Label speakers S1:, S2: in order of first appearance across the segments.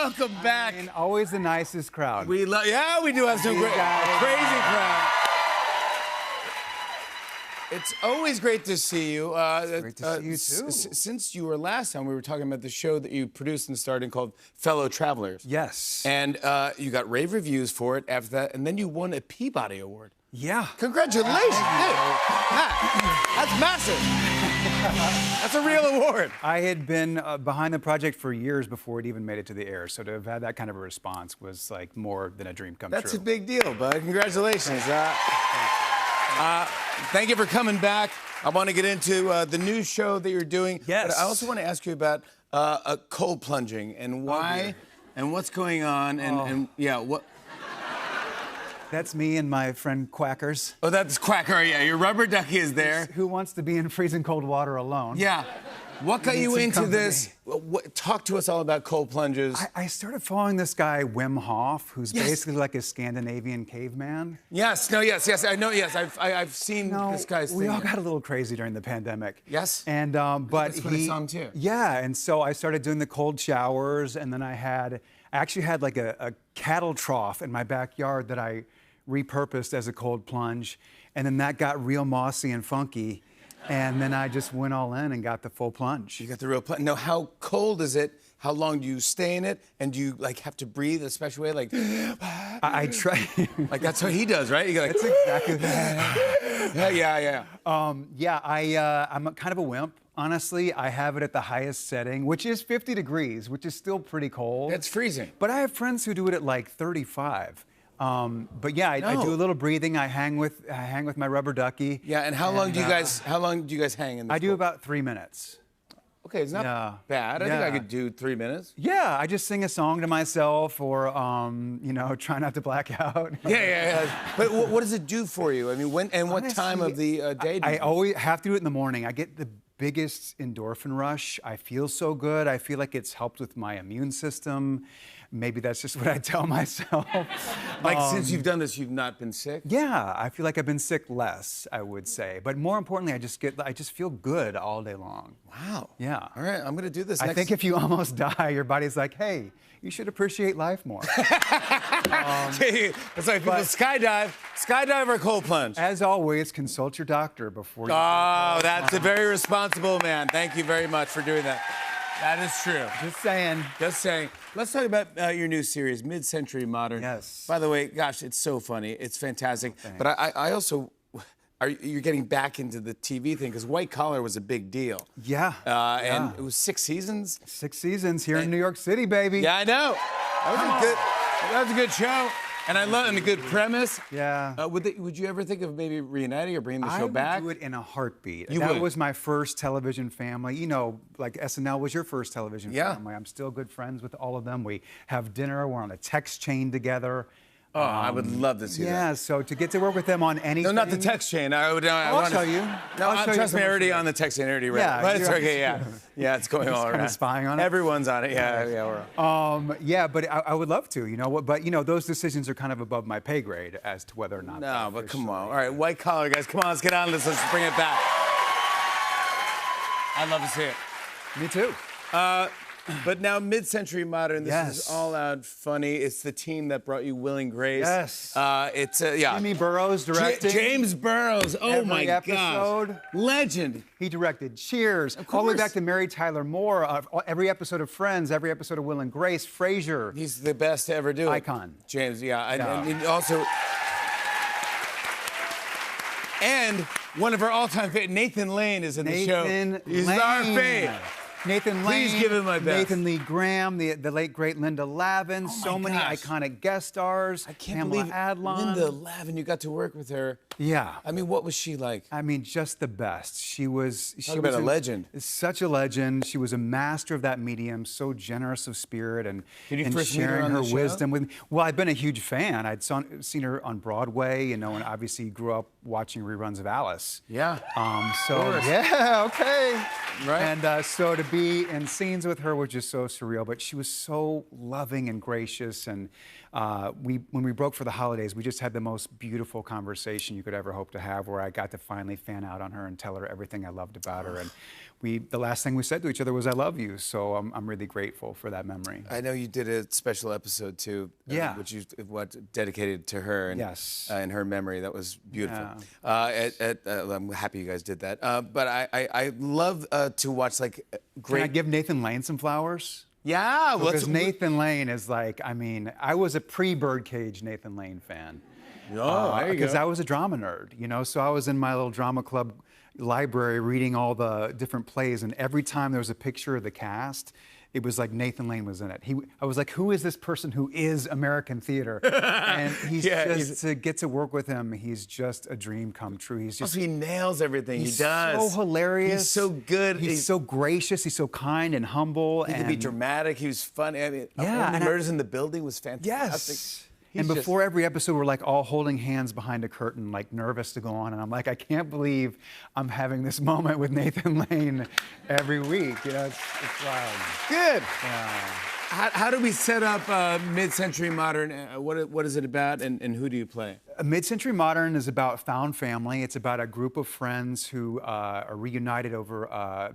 S1: welcome back.
S2: And always the nicest crowd.
S1: We love, yeah, we do have some crazy crowd. It's always great to see you.
S2: Great to see you too.
S1: Since you were last time, we were talking about the show that you produced and starred in called Fellow Travelers.
S2: Yes.
S1: And you got rave reviews for it after that, and then you won a Peabody Award.
S2: Yeah.
S1: Congratulations, dude. That's massive. That's a real award.
S2: I had been behind the project for years before it even made it to the air, so to have had that kind of a response was like more than a dream come true.
S1: That's a big deal, bud. Congratulations. Thank you for coming back. I want to get into the new show that you're doing.
S2: Yes.
S1: But I also want to ask you about cold plunging and why and what's going on and yeah, what.
S2: That's me and my friend Quackers.
S1: Oh, that's Quacker. Yeah, your rubber ducky is there.
S2: Who wants to be in freezing cold water alone?
S1: Yeah. What got you into this? Talk to us all about cold plunges.
S2: I started following this guy, Wim Hof, who's basically like a Scandinavian caveman.
S1: Yes, I know, yes, I've seen this guy's thing.
S2: We all got a little crazy during the pandemic.
S1: Yes.
S2: And, but
S1: that's what I saw him too.
S2: Yeah, and so I started doing the cold showers, and then I actually had like a cattle trough in my backyard that I repurposed as a cold plunge, and then that got real mossy and funky. And then I just went all in and got the full plunge.
S1: You got the real plunge. Now, how cold is it? How long do you stay in it? And do you like have to breathe a special way? Like
S2: I try.
S1: Like that's what he does, right? You go like,
S2: that's exactly that.
S1: Yeah.
S2: I'm kind of a wimp. Honestly, I have it at the highest setting, which is 50 degrees, which is still pretty cold.
S1: That's freezing.
S2: But I have friends who do it at like 35. But yeah, I do a little breathing. I hang with my rubber ducky.
S1: Yeah, and how long do you guys hang in this?
S2: I do about 3 minutes.
S1: Okay, it's not bad. I think I could do 3 minutes.
S2: Yeah, I just sing a song to myself or try not to black out.
S1: Yeah. But what does it do for you? I mean, when and what time of the day do you
S2: I always have to do it in the morning. I get the biggest endorphin rush. I feel so good. I feel like it's helped with my immune system. Maybe that's just what I tell myself.
S1: Like since you've done this, you've not been sick?
S2: Yeah, I feel like I've been sick less, I would say. But more importantly, I just feel good all day long.
S1: Wow.
S2: Yeah.
S1: All right, I'm gonna do this.
S2: I think if you almost die, your body's like, hey, you should appreciate life more.
S1: It's like people skydive or cold plunge.
S2: As always, consult your doctor before you.
S1: Oh, that's a very responsible man. Thank you very much for doing that. That is true.
S2: Just saying.
S1: Just saying. Let's talk about your new series, Mid-Century Modern.
S2: Yes.
S1: By the way, gosh, it's so funny. It's fantastic.
S2: Thanks.
S1: But I also, you're getting back into the TV thing because White Collar was a big deal.
S2: Yeah.
S1: And it was 6 seasons.
S2: 6 seasons here in New York City, baby.
S1: Yeah, I know. That was a good show. And I love it, and a good premise.
S2: Yeah.
S1: Would you ever think of maybe reuniting or bringing the show back?
S2: I would do it in a heartbeat.
S1: You
S2: that
S1: would.
S2: was my first television family. You know, like SNL was your first television family. I'm still good friends with all of them. We have dinner. We're on a text chain together.
S1: Oh, I would love to see that.
S2: Yeah, so to get to work with them on anything.
S1: No, not the text chain.
S2: I'll show you.
S1: No, trust me, I already on the text chain. I already read it.
S2: Yeah,
S1: But it's okay, yeah, it's going all around.
S2: Spying on it.
S1: Everyone's on it.
S2: Yeah, but I would love to. You know what? But those decisions are kind of above my pay grade as to whether or not.
S1: No, but come on. All right, White Collar guys, come on, let's get on this. Let's bring it back. I'd love to see it.
S2: Me too.
S1: But now, Mid-Century Modern, this is all out funny. It's the team that brought you Will and Grace.
S2: Yes.
S1: It's
S2: Jimmy Burrows directing.
S1: James Burrows. Oh my
S2: episode.
S1: gosh. Legend.
S2: He directed Cheers. All the way back to Mary Tyler Moore. Every episode of Friends. Every episode of Will and Grace. Frasier.
S1: He's the best to ever do it.
S2: Icon.
S1: James, and also. And one of our all-time favorites, Nathan Lane, is in the show. He's our fave.
S2: Nathan Lane.
S1: Please give him my best.
S2: Nathan Lee Graham, the late great Linda Lavin. So many iconic guest stars.
S1: I can't
S2: Pamela
S1: believe
S2: Adlon.
S1: Linda Lavin. You got to work with her.
S2: Yeah.
S1: I mean, what was she like?
S2: I mean, just the best. She was
S1: a legend.
S2: Such a legend. She was a master of that medium, so generous of spirit and sharing her wisdom with me. Well, I've been a huge fan. I'd seen her on Broadway, and obviously grew up watching reruns of Alice.
S1: Yeah.
S2: Okay.
S1: Right.
S2: And so to be in scenes with her, which is so surreal. But she was so loving and gracious, and when we broke for the holidays, we just had the most beautiful conversation you could ever hope to have, where I got to finally fan out on her and tell her everything I loved about her. And the last thing we said to each other was, "I love you." So I'm really grateful for that memory.
S1: I know you did a special episode too,
S2: Yeah.
S1: which you dedicated to her and
S2: Yes.
S1: In her memory. That was beautiful.
S2: Yeah.
S1: I'm happy you guys did that. But I love to watch like great.
S2: Can I give Nathan Lane some flowers?
S1: Yeah,
S2: Because Nathan Lane is like, I mean, I was a pre-Birdcage Nathan Lane fan.
S1: Oh, there you
S2: Because
S1: go.
S2: I was a drama nerd, you know, so I was in my little drama club library reading all the different plays, and every time there was a picture of the cast, it was like Nathan Lane was in it. I was like, who is this person who is American theater? And to get to work with him, he's just a dream come true. He's just
S1: He nails everything
S2: he's
S1: he does.
S2: so hilarious.
S1: He's so good.
S2: He's so gracious. He's so kind and humble.
S1: He can be dramatic. He was funny. I mean,
S2: Yeah,
S1: Only
S2: and
S1: Murders in the Building was fantastic.
S2: Yes.
S1: He's
S2: And
S1: just-
S2: before every episode, we're like all holding hands behind a curtain, like nervous to go on. And I'm like, I can't believe I'm having this moment with Nathan Lane every week. You know, it's wild.
S1: Good.
S2: Yeah.
S1: How do we set up Mid-Century Modern? What is it about, and who do you play?
S2: Mid-Century Modern is about found family. It's about a group of friends who are reunited over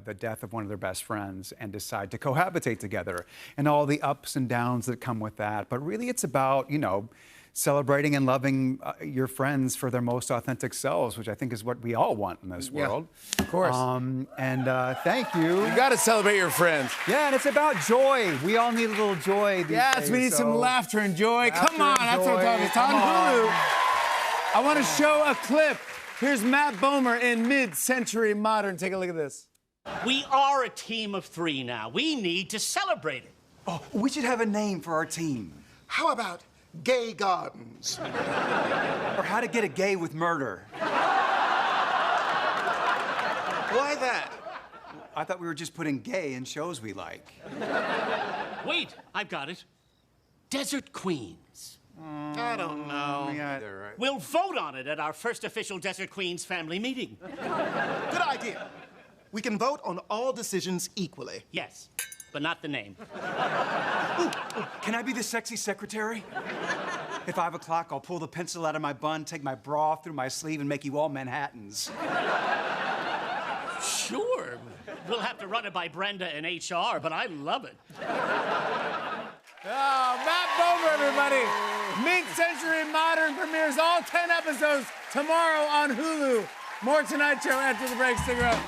S2: the death of one of their best friends and decide to cohabitate together, and all the ups and downs that come with that. But really, it's about, you know, celebrating and loving your friends for their most authentic selves, which I think is what we all want in this world.
S1: Of course.
S2: Thank you.
S1: You got to celebrate your friends.
S2: Yeah, and it's about joy. We all need a little joy these
S1: Yes,
S2: days,
S1: we need some
S2: so-
S1: laughter and joy. Come on,
S2: Laughter and
S1: that's what I'm talking about. It's on
S2: joy. Come
S1: Hulu. I want to show a clip. Here's Matt Bomer in Mid-Century Modern. Take a look at this.
S3: We are a team of three now. We need to celebrate it.
S2: Oh, we should have a name for our team.
S4: How about Gay Gardens?
S2: Or how to get a gay with murder.
S4: Why that?
S2: I thought we were just putting gay in shows we like.
S3: Wait, I've got it. Desert Queens.
S4: I don't know.
S2: Me either, right?
S3: We'll vote on it at our first official Desert Queens family meeting.
S4: Good idea. We can vote on all decisions equally.
S3: Yes, but not the name.
S2: Can I be the sexy secretary? At 5 o'clock, I'll pull the pencil out of my bun, take my bra off through my sleeve, and make you all Manhattans.
S3: Sure. We'll have to run it by Brenda in HR, but I love it.
S1: Oh, Matt Bomer, everybody. Mid-Century Modern premieres all 10 episodes tomorrow on Hulu. More Tonight Show after the break. Stick around.